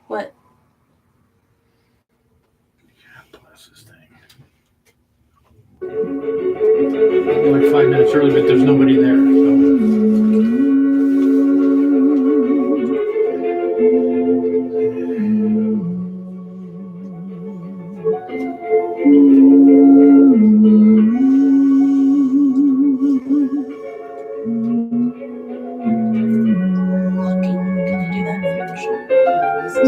What? Bless this thing. I'll be like 5 minutes early, but there's nobody there. So.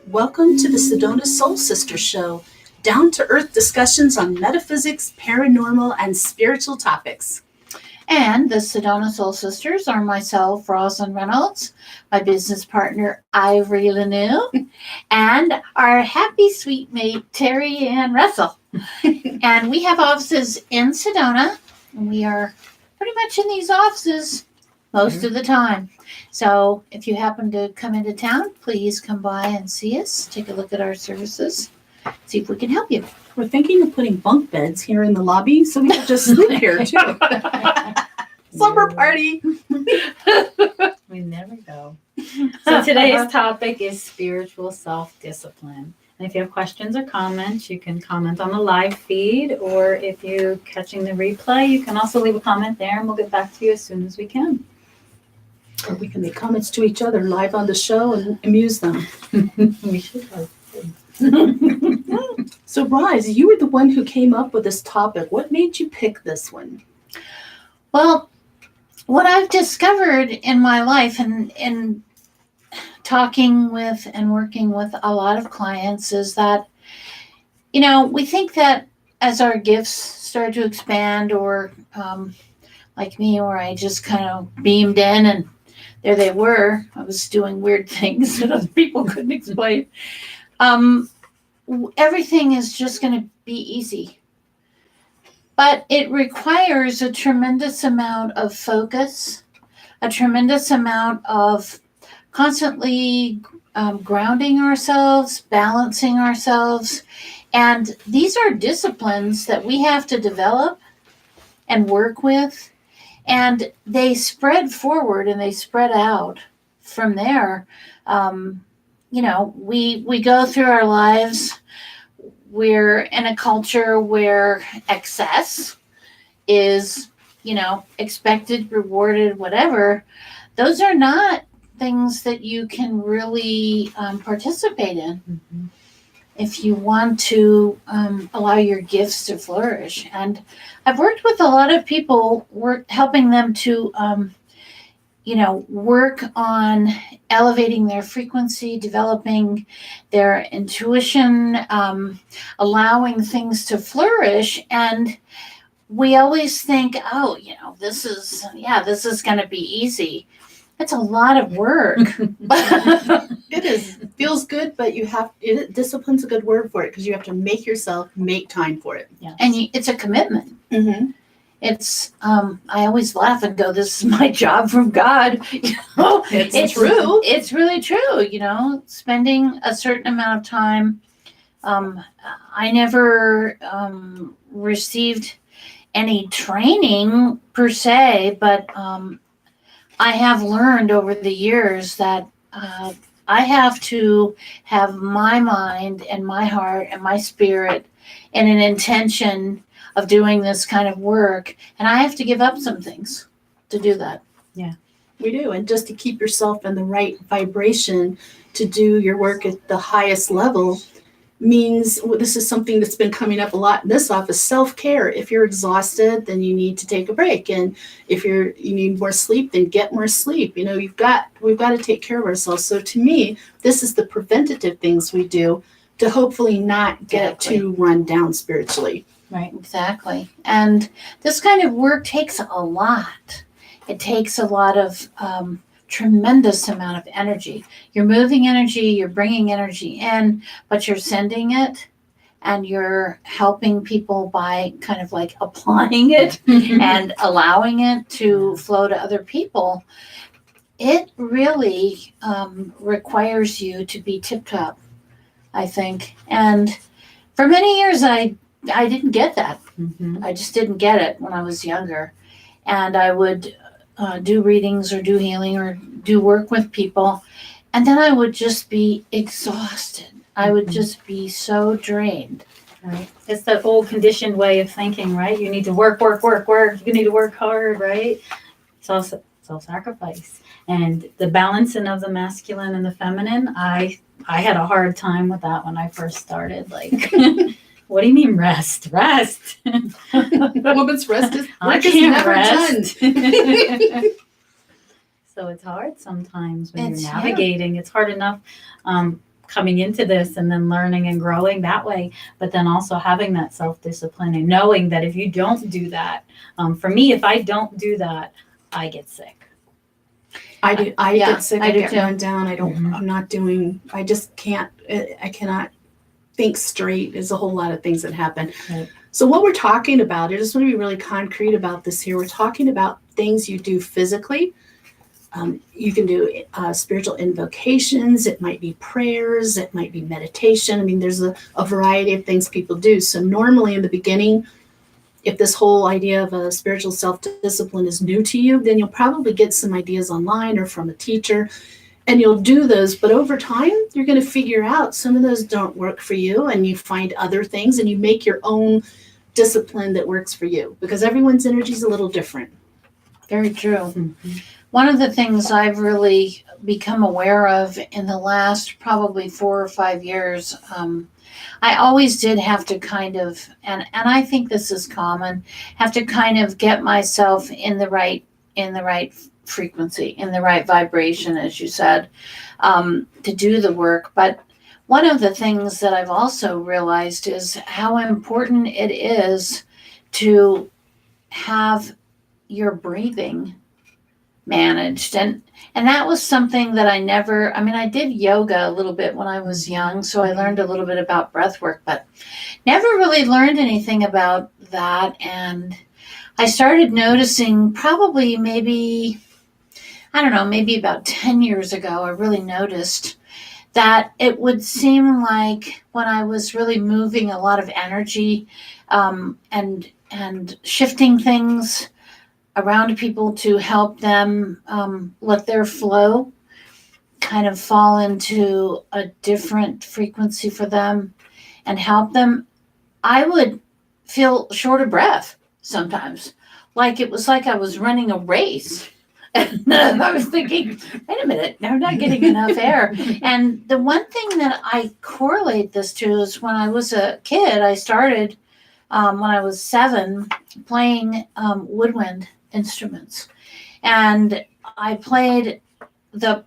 Welcome to the Sedona Soul Sister Show, down-to-earth discussions on metaphysics, paranormal, and spiritual topics. And the Sedona Soul Sisters are myself, Rosalind Reynolds, my business partner, Ivory Lanou, and our happy sweet mate, Terry Ann Russell. And we have offices in Sedona, and we are pretty much in these offices most of the time. So if you happen to come into town, please come by and see us, take a look at our services, see if we can help you. We're thinking of putting bunk beds here in the lobby so we can just sleep here too. Slumber party. We never go. So today's topic is spiritual self-discipline. And if you have questions or comments, you can comment on the live feed, or if you're catching the replay, you can also leave a comment there and we'll get back to you as soon as we can. Or we can make comments to each other live on the show and amuse them. We should have. So, Roz, you were the one who came up with this topic. What made you pick this one? Well, what I've discovered in my life and in talking with and working with a lot of clients is that, we think that as our gifts start to expand, or like me, where I just kind of beamed in and there they were, I was doing weird things that other people couldn't explain. Everything is just going to be easy. But it requires a tremendous amount of focus, a tremendous amount of constantly grounding ourselves, balancing ourselves. And these are disciplines that we have to develop and work with. And they spread forward and they spread out from there. We go through our lives. We're in a culture where excess is, expected, rewarded, whatever. Those are not things that you can really participate in if you want to allow your gifts to flourish. And I've worked with a lot of people, helping them to, work on elevating their frequency, developing their intuition, allowing things to flourish. And we always think, this is going to be easy. It's a lot of work. It is. Feels good, but discipline's a good word for it, because you have to make yourself make time for it. Yes. And it's a commitment. Mm-hmm. It's, I always laugh and go, this is my job from God. It's true. It's really true, spending a certain amount of time. I never received any training per se, but I have learned over the years that I have to have my mind and my heart and my spirit and an intention of doing this kind of work. And I have to give up some things to do that. Yeah, we do. And just to keep yourself in the right vibration to do your work at the highest level means, this is something that's been coming up a lot in this office, self-care. If you're exhausted, then you need to take a break. And if you need more sleep, then get more sleep. We've got to take care of ourselves. So to me, this is the preventative things we do to hopefully not get too run down spiritually. Right, exactly. And this kind of work takes a lot. It takes a lot of tremendous amount of energy. You're moving energy, you're bringing energy in, but you're sending it, and you're helping people by kind of like applying it and allowing it to flow to other people. it really requires you to be tip top, I think. And for many years, I didn't get that. Mm-hmm. I just didn't get it when I was younger. And I would do readings or do healing or do work with people. And then I would just be exhausted. I would just be so drained. Right. It's that old conditioned way of thinking, right? You need to work, work, work, work. You need to work hard, right? It's also self-sacrifice. And the balancing of the masculine and the feminine, I had a hard time with that when I first started. Like, what do you mean rest? Rest. Woman's rest is I work is can't never rest. done. So it's hard sometimes when It's- you're navigating. It's hard enough coming into this and then learning and growing that way, but then also having that self-discipline and knowing that if you don't do that, for me, if I don't do that, I get sick. I do. I Yeah, get sick. I I do get too. run down. I don't. Mhm. I'm not doing. I just can't. I cannot think straight. There's a whole lot of things that happen. Right. So what we're talking about, I just want to be really concrete about this here. We're talking about things you do physically. You can do spiritual invocations. It might be prayers. It might be meditation. I mean, there's a variety of things people do. So normally in the beginning, if this whole idea of a spiritual self-discipline is new to you, then you'll probably get some ideas online or from a teacher, and you'll do those. But over time, you're going to figure out some of those don't work for you, and you find other things, and you make your own discipline that works for you, because everyone's energy is a little different. Very true. Mhm. One of the things I've really become aware of in the last probably 4 or 5 years, I always did have to kind of, and I think this is common, have to kind of get myself in the right frequency, in the right vibration, as you said, to do the work. But one of the things that I've also realized is how important it is to have your breathing managed, and that was something that I never, I mean, I did yoga a little bit when I was young, so I learned a little bit about breath work, but never really learned anything about that. And I started noticing probably maybe, I don't know, maybe about 10 years ago, I really noticed that it would seem like when I was really moving a lot of energy and shifting things around people to help them let their flow kind of fall into a different frequency for them and help them, I would feel short of breath sometimes. Like it was like I was running a race. And I was thinking, wait a minute, I'm not getting enough air. And the one thing that I correlate this to is when I was a kid, I started when I was 7 playing woodwind instruments, and I played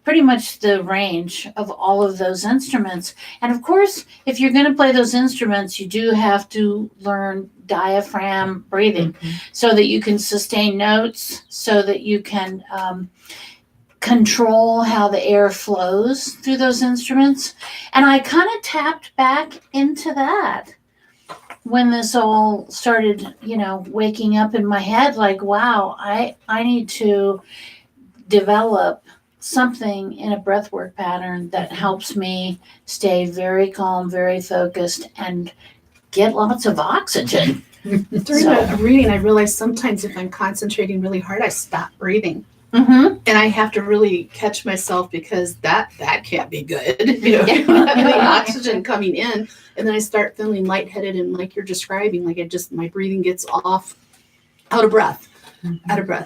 pretty much the range of all of those instruments. And of course, if you're going to play those instruments, you do have to learn diaphragm breathing so that you can sustain notes, so that you can control how the air flows through those instruments. And I kind of tapped back into that when this all started, waking up in my head, like, wow, I need to develop something in a breathwork pattern that helps me stay very calm, very focused, and get lots of oxygen. During a reading, I realized sometimes if I'm concentrating really hard, I stop breathing. Mm-hmm. And I have to really catch myself, because that can't be good. Yeah. The oxygen coming in, and then I start feeling lightheaded, and like you're describing, like my breathing gets out of breath.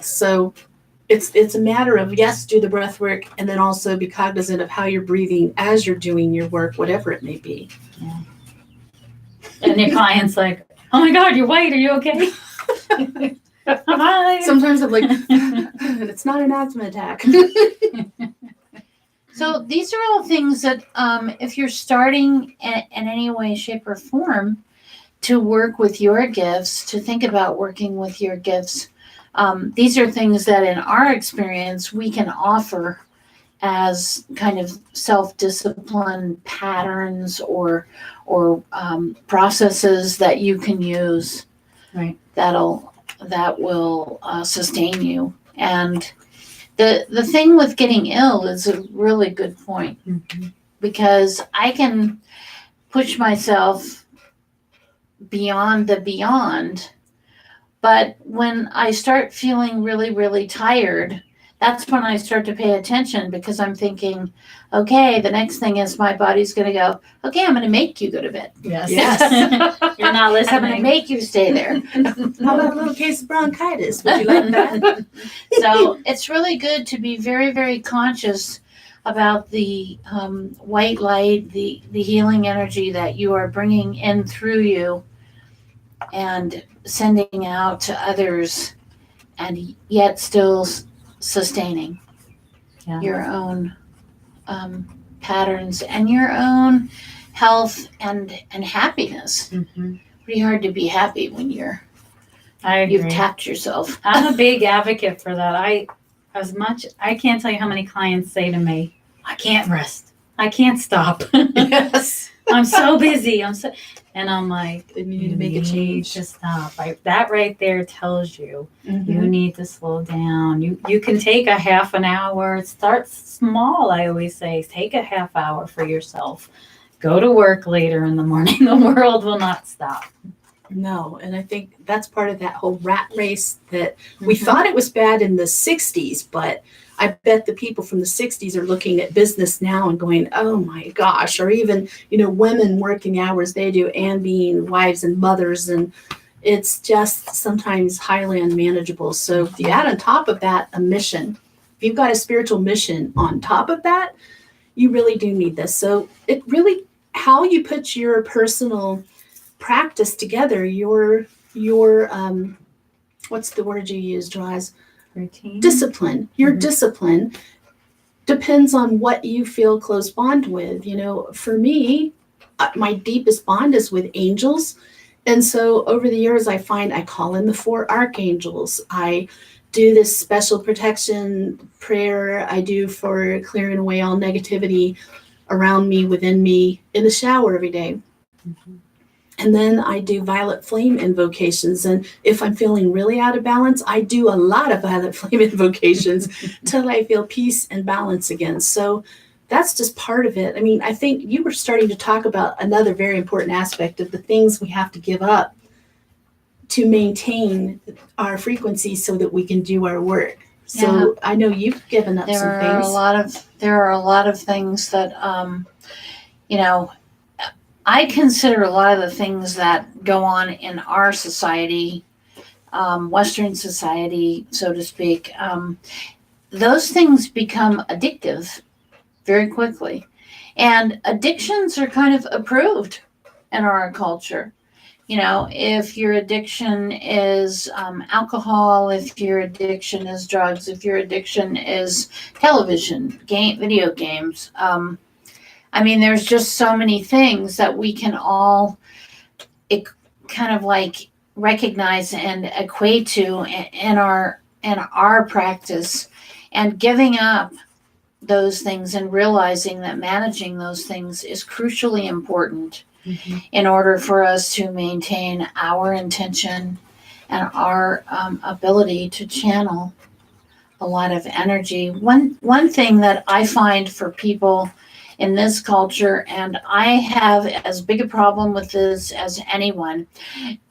So it's a matter of, yes, do the breath work, and then also be cognizant of how you're breathing as you're doing your work, whatever it may be. Yeah. And your client's like, oh my God, you're white. Are you okay? Hi. Sometimes I'm like, it's not an asthma attack. So these are all things that if you're starting in any way, shape, or form to work with your gifts, to think about working with your gifts, these are things that in our experience we can offer as kind of self-discipline patterns or processes that you can use, right, that will sustain you. And The thing with getting ill is a really good point, because I can push myself beyond the beyond, but when I start feeling really, really tired, that's when I start to pay attention, because I'm thinking, okay, the next thing is my body's going to go, okay, I'm going to make you go to bed. Yes. You're not I'm going to listening. make you stay there. How about a little case of bronchitis? Would you like that? So it's really good to be very, very conscious about the white light, the healing energy that you are bringing in through you and sending out to others, and yet still sustaining Yeah. your own patterns and your own health and happiness. Pretty hard to be happy when I agree. you've tapped yourself. I'm a big advocate for that. I can't tell you how many clients say to me, I can't rest. I can't stop. Yes. I'm so busy. And I'm like, Then you need to make a change. To stop. That right there tells you Mhm. you need to slow down. You can take a half an hour. Start small. I always say, take a half hour for yourself. Go to work later in the morning. The world will not stop. No, and I think that's part of that whole rat race that we thought it was bad in the 60s, but I bet the people from the 60s are looking at business now and going, oh my gosh, or even, women working the hours they do and being wives and mothers. And it's just sometimes highly unmanageable. So if you add on top of that a mission, if you've got a spiritual mission on top of that, you really do need this. So it really, how you put your personal practice together, your what's the word you use, Draws? Routine. Discipline. Your discipline depends on what you feel close bond with. For me, my deepest bond is with angels. And so over the years, I find I call in the 4 archangels. I do this special protection prayer I do for clearing away all negativity around me, within me, in the shower every day. And then I do violet flame invocations. And if I'm feeling really out of balance, I do a lot of violet flame invocations till I feel peace and balance again. So that's just part of it. I mean, I think you were starting to talk about another very important aspect of the things we have to give up to maintain our frequency so that we can do our work. So I know you've given up some things. There are a lot of things that, I consider a lot of the things that go on in our society, Western society, so to speak, those things become addictive very quickly. And addictions are kind of approved in our culture. If your addiction is alcohol, if your addiction is drugs, if your addiction is television, video games, there's just so many things that we can all kind of like recognize and equate to in our practice, and giving up those things and realizing that managing those things is crucially important in order for us to maintain our intention and our ability to channel a lot of energy. One thing that I find for people in this culture, and I have as big a problem with this as anyone,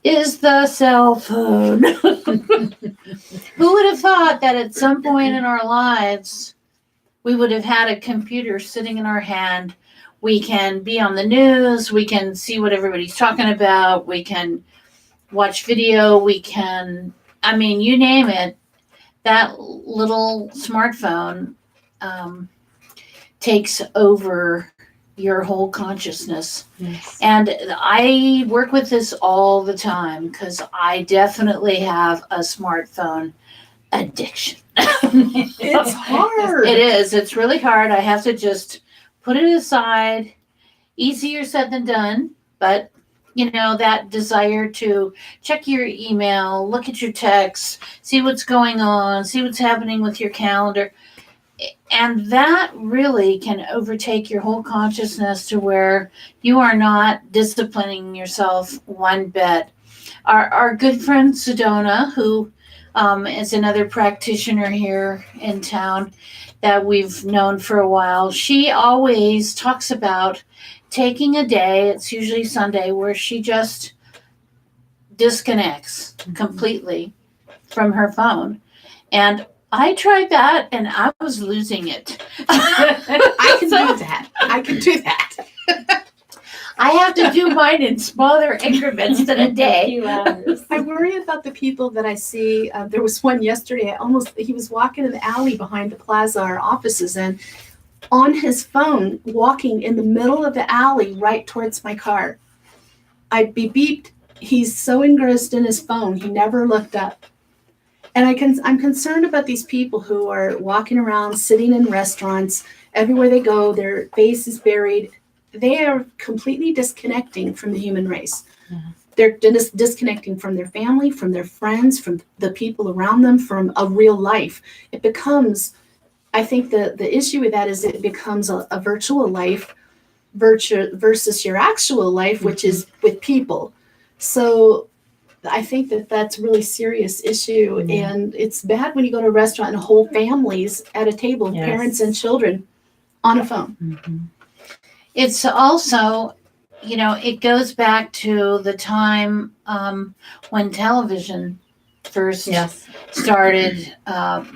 is the cell phone. Who would have thought that at some point in our lives we would have had a computer sitting in our hand? We can be on the news, we can see what everybody's talking about, we can watch video, we can, you name it. That little smartphone takes over your whole consciousness. Yes. And I work with this all the time because I definitely have a smartphone addiction. It's hard. It is. It's really hard. I have to just put it aside. Easier said than done, but that desire to check your email, look at your texts, see what's going on, see what's happening with your calendar. And that really can overtake your whole consciousness to where you are not disciplining yourself one bit. Our good friend Sedona, who is another practitioner here in town that we've known for a while. She always talks about taking a day, it's usually Sunday, where she just disconnects completely from her phone. And I tried that and I was losing it. I can do that. I can do that. I have to do mine in smaller increments than a day. few hours. I worry about the people that I see. There was one yesterday. He was walking in the alley behind the plaza, our offices, and on his phone, walking in the middle of the alley right towards my car. I'd be beeped. He's so engrossed in his phone, he never looked up. And I'm concerned about these people who are walking around, sitting in restaurants. Everywhere they go, their face is buried. They are completely disconnecting from the human race. Yeah. They're disconnecting from their family, from their friends, from the people around them, from a real life. It becomes, I think the issue with that is it becomes a virtual life versus your actual life, which is with people. So I think that's a really serious issue. Mm-hmm. And it's bad when you go to a restaurant and whole families at a table, Yes. parents and children on a phone. Mm-hmm. It's also, it goes back to the time when television first Yes. started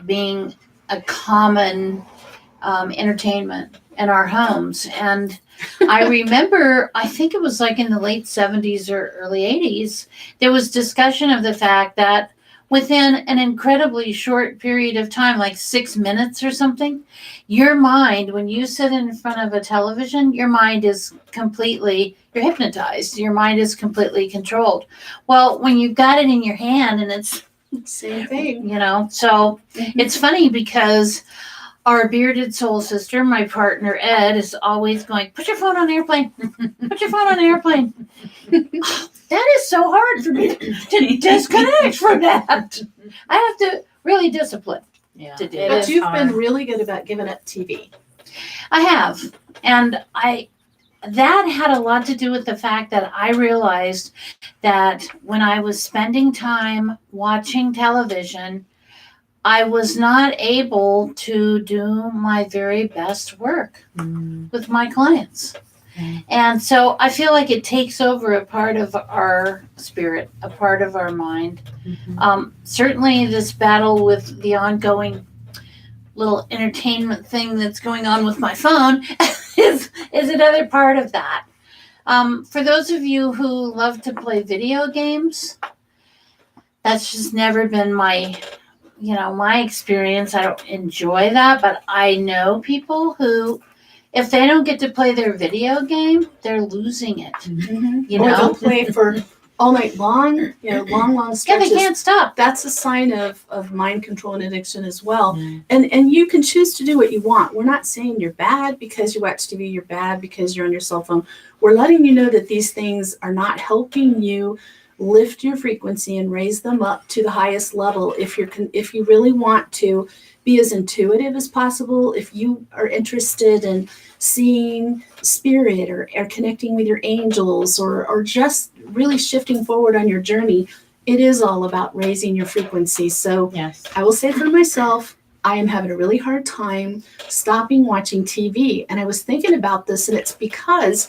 being a common entertainment in our homes. And I remember, I think it was like in the late 70s or early 80s, there was discussion of the fact that within an incredibly short period of time, like 6 minutes or something, your mind, when you sit in front of a television, your mind is you're hypnotized. Your mind is completely controlled. Well, when you've got it in your hand and it's, Same thing. so Mm-hmm. it's funny because our bearded soul sister, my partner Ed, is always going, put your phone on airplane. Put your phone on airplane. That is so hard for me to disconnect from that. I have to really discipline Yeah. to do It But is you've hard. been really good about giving up TV. I have. And that had a lot to do with the fact that I realized that when I was spending time watching television, I was not able to do my very best work Mm. with my clients. Mm. And so I feel like it takes over a part of our spirit, a part of our mind. Mhm. Certainly this battle with the ongoing little entertainment thing that's going on with my phone is another part of that. For those of you who love to play video games, that's just never been my experience. I don't enjoy that, but I know people who, if they don't get to play their video game, they're losing it. You Or know? they'll play for all night long, long Yeah, they stretches. can't stop. That's a sign of mind control and addiction as well. Mm. And you can choose to do what you want. We're not saying you're bad because you watch TV, you're bad because you're on your cell phone. We're letting you know that these things are not helping you lift your frequency and raise them up to the highest level. If you really want to be as intuitive as possible, if you are interested in seeing spirit or connecting with your angels or just really shifting forward on your journey, it is all about raising your frequency. So Yes. I will say for myself, I am having a really hard time stopping watching TV. And I was thinking about this, and it's because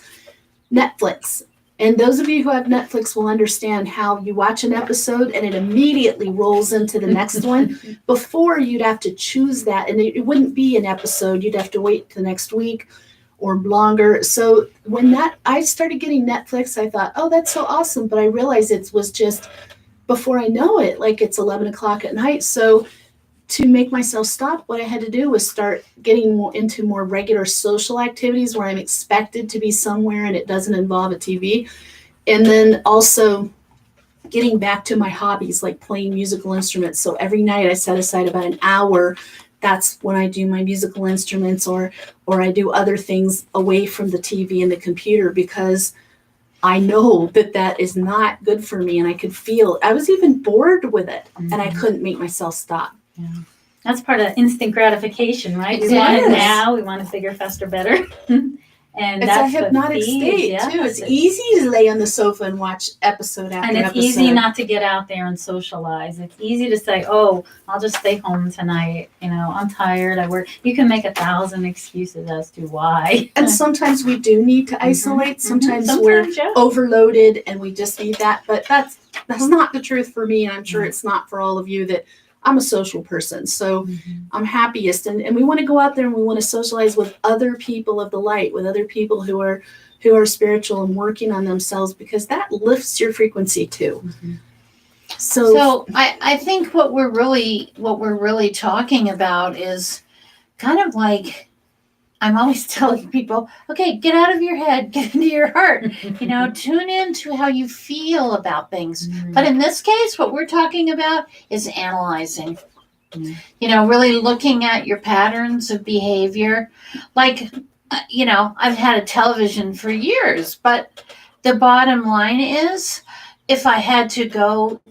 Netflix. And those of you who have Netflix will understand how you watch an episode and it immediately rolls into the next one. Before, you'd have to choose that, and it wouldn't be an episode. You'd have to wait the next week or longer. So when I started getting Netflix, I thought, oh, that's so awesome. But I realized it was just before I know it, like it's 11 o'clock at night. So to make myself stop, what I had to do was start getting into more regular social activities where I'm expected to be somewhere and it doesn't involve a TV. And then also getting back to my hobbies, like playing musical instruments. So every night I set aside about an hour. That's when I do my musical instruments or I do other things away from the TV and the computer, because I know that is not good for me. And I could feel, I was even bored with it, and I couldn't make myself stop. Yeah. That's part of instant gratification, right? It We want it is. now. We want it bigger, faster, better. And It's a that's what hypnotic feeds, state yes, too. It's easy to lay on the sofa and watch episode after and it's episode. easy not to get out there and socialize. It's easy to say, "Oh, I'll just stay home tonight. You know, I'm tired. I work." You can make 1,000 excuses as to why. And sometimes we do need to isolate. Sometimes we're yeah. overloaded and we just need that. But that's not the truth for me, and I'm sure it's not for all of you. That I'm a social person, so I'm happiest, and we want to go out there and we want to socialize with other people of the light, with other people who are spiritual and working on themselves, because that lifts your frequency too. So I think what we're really talking about is kind of like, I'm always telling people, okay, get out of your head, get into your heart, tune into how you feel about things. But in this case, what we're talking about is analyzing, really looking at your patterns of behavior. Like, I've had a television for years, but the bottom line is, if I had to go,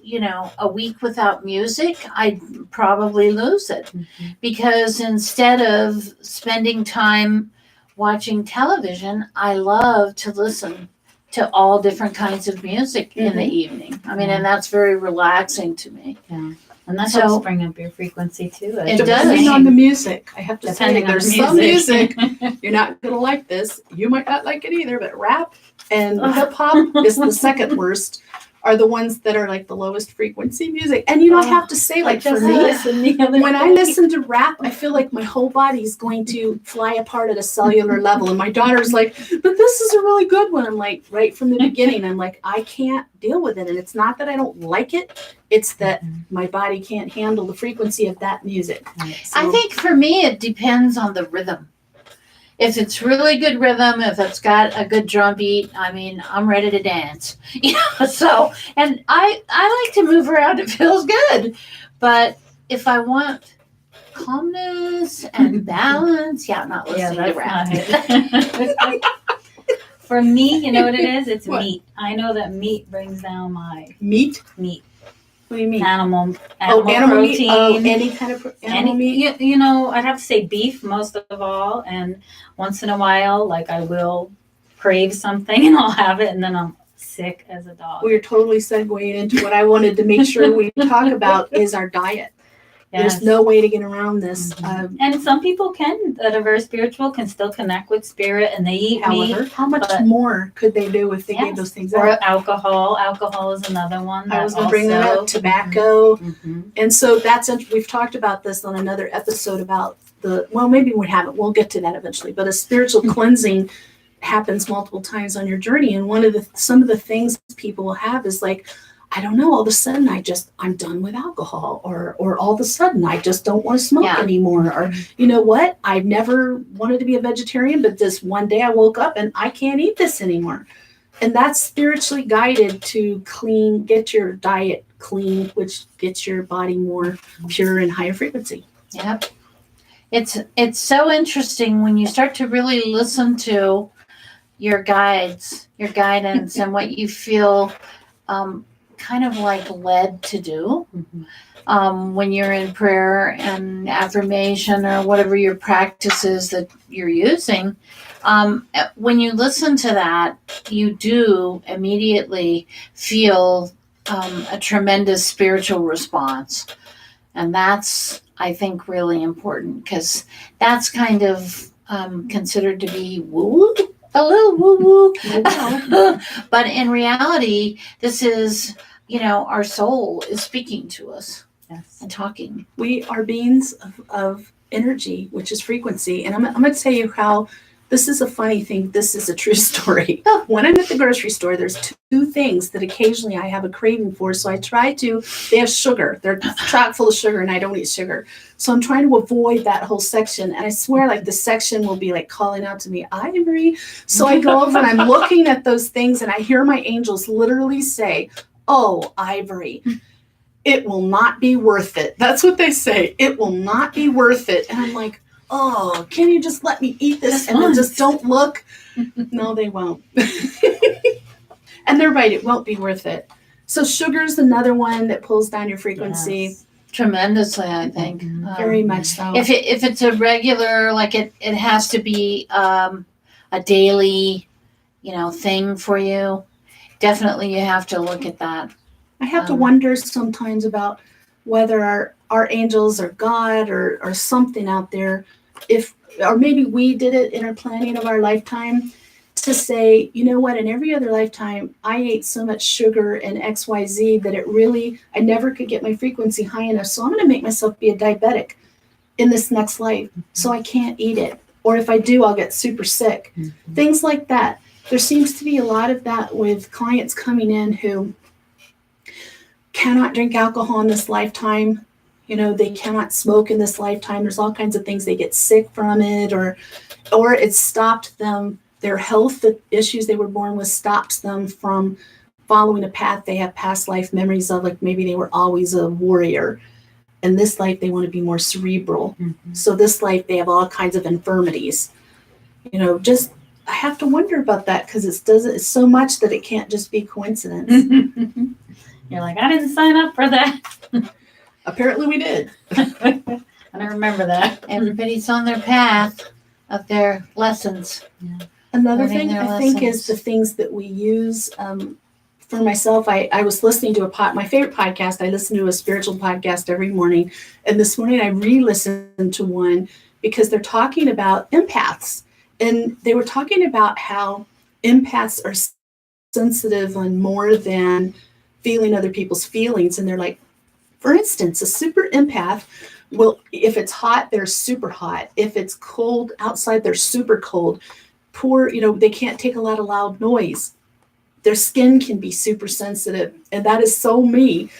a week without music, I'd probably lose it. Because instead of spending time watching television, I love to listen to all different kinds of music in the evening. I mean, and that's very relaxing to me. Yeah. And that helps bring up your frequency too. It does. Depending on the music, I have to Depending say, on there's the some music. music you're not gonna like this. You might not like it either, but rap and hip hop is the second worst. Are the ones that are like the lowest frequency music. And I have to say, like, for me, when I listen to rap, I feel like my whole body is going to fly apart at a cellular level. And my daughter's like, but this is a really good one. I'm like, right from the beginning, I'm like, I can't deal with it. And it's not that I don't like it. It's that my body can't handle the frequency of that music. So, I think for me, it depends on the rhythm. If it's really good rhythm, if it's got a good drum beat, I mean, I'm ready to dance. So, and I like to move around. It feels good. But if I want calmness and balance, I'm not listening to rap. For me, you know what it is? It's What? meat. I know that meat brings down my meat? meat. What do you mean? Animal Animal meat? protein. Oh, any kind of animal meat? I'd have to say beef most of all. And once in a while, like, I will crave something and I'll have it, and then I'm sick as a dog. We're totally segueing into what I wanted to make sure we talk about is our diet. Yes. There's no way to get around this. And some people that are very spiritual can still connect with spirit, and they eat However, meat. how much more could they do if they gave those things Or up? alcohol. Alcohol is another one. I was going to bring that up. Tobacco. And so we've talked about this on another episode about maybe we haven't. We'll get to that eventually. But a spiritual cleansing happens multiple times on your journey. And some of the things people will have is like, I don't know, all of a sudden I'm done with alcohol, or all of a sudden I just don't want to smoke anymore. Or, you know what? I've never wanted to be a vegetarian, but this one day I woke up and I can't eat this anymore. And that's spiritually guided to get your diet clean, which gets your body more pure and higher frequency. Yep. It's so interesting when you start to really listen to your guidance, and what you feel kind of like led to do when you're in prayer and affirmation or whatever your practice is that you're using. When you listen to that, you do immediately feel a tremendous spiritual response. And that's, I think, really important, because that's kind of considered to be woo-woo, a little woo-woo. But in reality, this is, our soul is speaking to us and talking. We are beings of energy, which is frequency. And I'm going to tell you how this is a funny thing. This is a true story. When I'm at the grocery store, there's two things that occasionally I have a craving for. So they have sugar. They're chock full of sugar, and I don't eat sugar. So I'm trying to avoid that whole section. And I swear, like, the section will be like calling out to me, Ivory. So I go over and I'm looking at those things, and I hear my angels literally say, oh, Ivory, it will not be worth it. That's what they say. It will not be worth it. And I'm like, oh, can you just let me eat this and then just don't look? No, they won't. And they're right. It won't be worth it. So sugar's another one that pulls down your frequency. Yes. Tremendously, I think. Very much so. If it's a regular, like it has to be a daily, thing for you, definitely you have to look at that. I have to wonder sometimes about whether our angels or God or something out there, or maybe we did it in our planning of our lifetime to say, you know what, in every other lifetime, I ate so much sugar and XYZ that I never could get my frequency high enough. So I'm going to make myself be a diabetic in this next life. So I can't eat it. Or if I do, I'll get super sick. Mm-hmm. Things like that. There seems to be a lot of that with clients coming in who cannot drink alcohol in this lifetime. They cannot smoke in this lifetime. There's all kinds of things. They get sick from it, or it stopped them. Their health issues they were born with stops them from following a path they have past life memories of, like maybe they were always a warrior. In this life, they want to be more cerebral. Mm-hmm. So this life, they have all kinds of infirmities. I have to wonder about that because it's so much that it can't just be coincidence. You're like, I didn't sign up for that. Apparently we did. I don't remember that. Everybody's on their path of their lessons. Yeah. Another Learning thing their I think is lessons. the things that we use. For myself, I was listening to my favorite podcast. I listen to a spiritual podcast every morning. And this morning I re-listened to one because they're talking about empaths. And they were talking about how empaths are sensitive on more than feeling other people's feelings. And they're like, for instance, a super empath will, if it's hot, they're super hot. If it's cold outside, they're super cold. They can't take a lot of loud noise. Their skin can be super sensitive. And that is so me.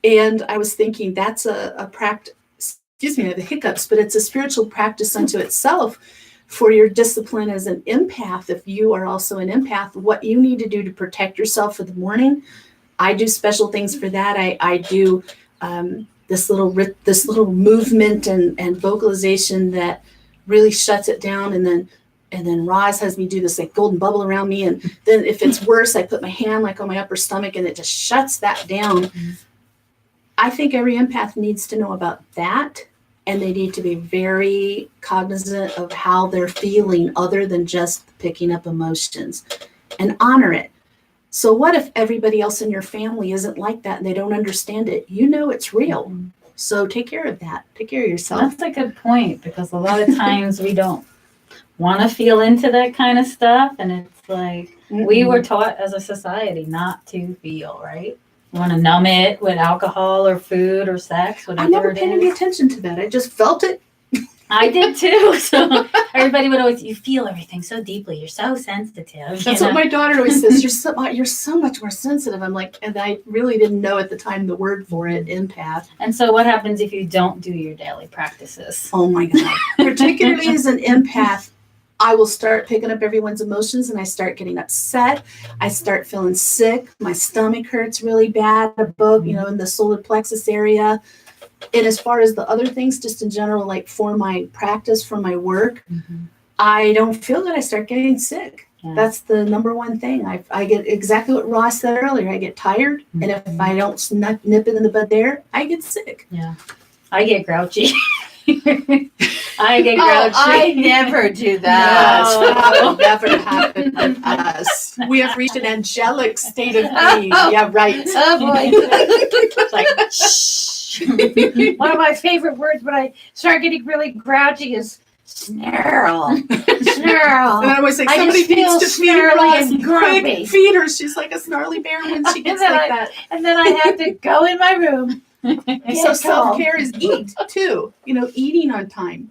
And I was thinking that's a practice, excuse me, I have the hiccups, but it's a spiritual practice unto itself for your discipline as an empath. If you are also an empath, what you need to do to protect yourself for the morning. I do special things for that. I do this little movement and vocalization that really shuts it down. And then Roz has me do this like golden bubble around me. And then if it's worse, I put my hand like on my upper stomach and it just shuts that down. Mm-hmm. I think every empath needs to know about that. And they need to be very cognizant of how they're feeling other than just picking up emotions and honor it. So what if everybody else in your family isn't like that and they don't understand it? It's real. Mm-hmm. So take care of that. Take care of yourself. That's a good point because a lot of times we don't want to feel into that kind of stuff. And it's like we were taught as a society not to feel, right? You want to numb it with alcohol or food or sex, whatever. I never paid any attention to that. I just felt it. I did too. So everybody would always, you feel everything so deeply. You're so sensitive. That's what my daughter always says. You're so much more sensitive. I'm like, and I really didn't know at the time the word for it, empath. And so what happens if you don't do your daily practices? Oh my God. Particularly as an empath, I will start picking up everyone's emotions and I start getting upset. I start feeling sick. My stomach hurts really bad above, in the solar plexus area. And as far as the other things, just in general, like for my practice, for my work, I don't feel that I start getting sick. Yeah. That's the number one thing. I get exactly what Ross said earlier. I get tired. And if I don't nip it in the bud there, I get sick. Yeah. I get grouchy. I get grouchy. I never do that. No. That would never happen with us. We have reached an angelic state of being. Yeah, right. Oh boy. It's like, shh. One of my favorite words when I start getting really grouchy is snarl. Snarl. And I always say, somebody needs to feed her quick, feed her. She's like a snarly bear when she gets like that. And then I have to go in my room. So self-care is eat too, eating on time.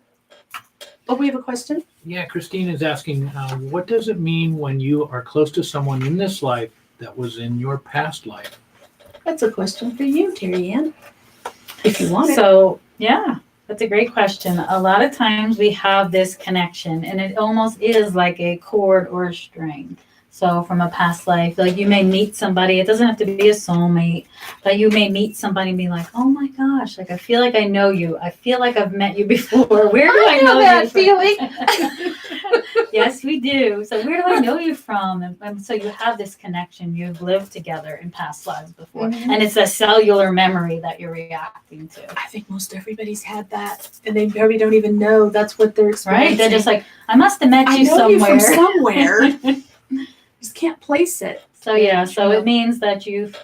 Oh, we have a question? Yeah, Christine is asking, what does it mean when you are close to someone in this life that was in your past life? That's a question for you, Terry Ann, if you want it. So, yeah, that's a great question. A lot of times we have this connection and it almost is like a cord or a string. So from a past life, like you may meet somebody, it doesn't have to be a soulmate, but you may meet somebody and be like, oh my gosh, like I feel like I know you. I feel like I've met you before. Where do I know that you feeling? Yes, we do. So where do I know you from? And so you have this connection. You've lived together in past lives before. Mhm. And it's a cellular memory that you're reacting to. I think most everybody's had that, and they maybe don't even know that's what they're experiencing. Right? They're just like, I must have met I you know somewhere. you from somewhere. Just can't place it. So yeah, so True. it means that you've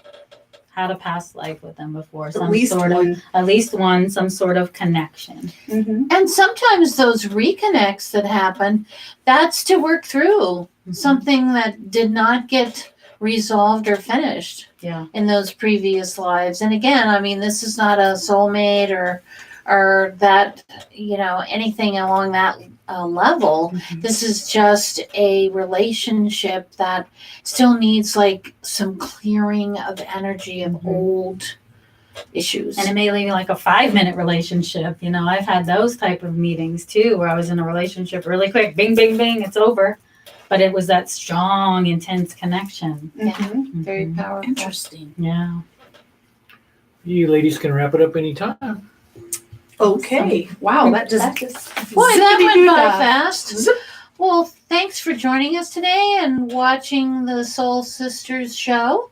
had a past life with them before. At least one. At least one, some sort of connection. Mm-hmm. And sometimes those reconnects that happen, that's to work through something that did not get resolved or finished Yeah. in those previous lives. And again, I mean, this is not a soulmate or that, anything along that level. Mhm. This is just a relationship that still needs like some clearing of energy of old issues. And it may be like a 5-minute relationship. I've had those type of meetings too, where I was in a relationship really quick, bing, bing, bing, it's over. But it was that strong, intense connection. Mm-hmm. Very Mhm. powerful. Interesting. Yeah. You ladies can wrap it up anytime. Okay. Wow, that just Boy, that went by zippity-doo-dah. fast. Zip. Well, thanks for joining us today and watching the Soul Sisters show.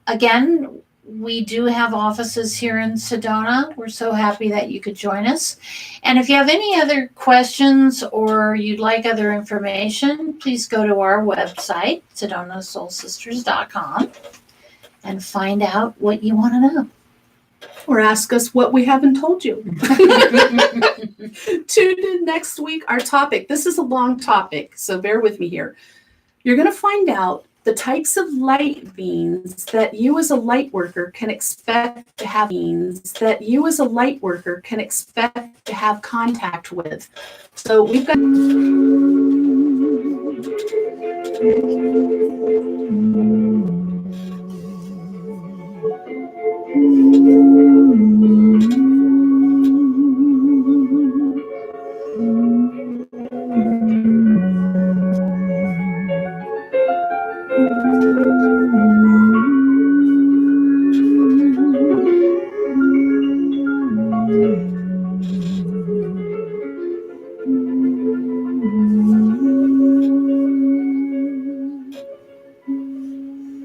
Again, we do have offices here in Sedona. We're so happy that you could join us. And if you have any other questions or you'd like other information, please go to our website, sedonasoulsisters.com, and find out what you want to know. Or ask us what we haven't told you. Tune in next week. Our topic, this is a long topic, so bear with me here. You're going to find out the types of light beings that you as a light worker can expect to have contact with. So we've got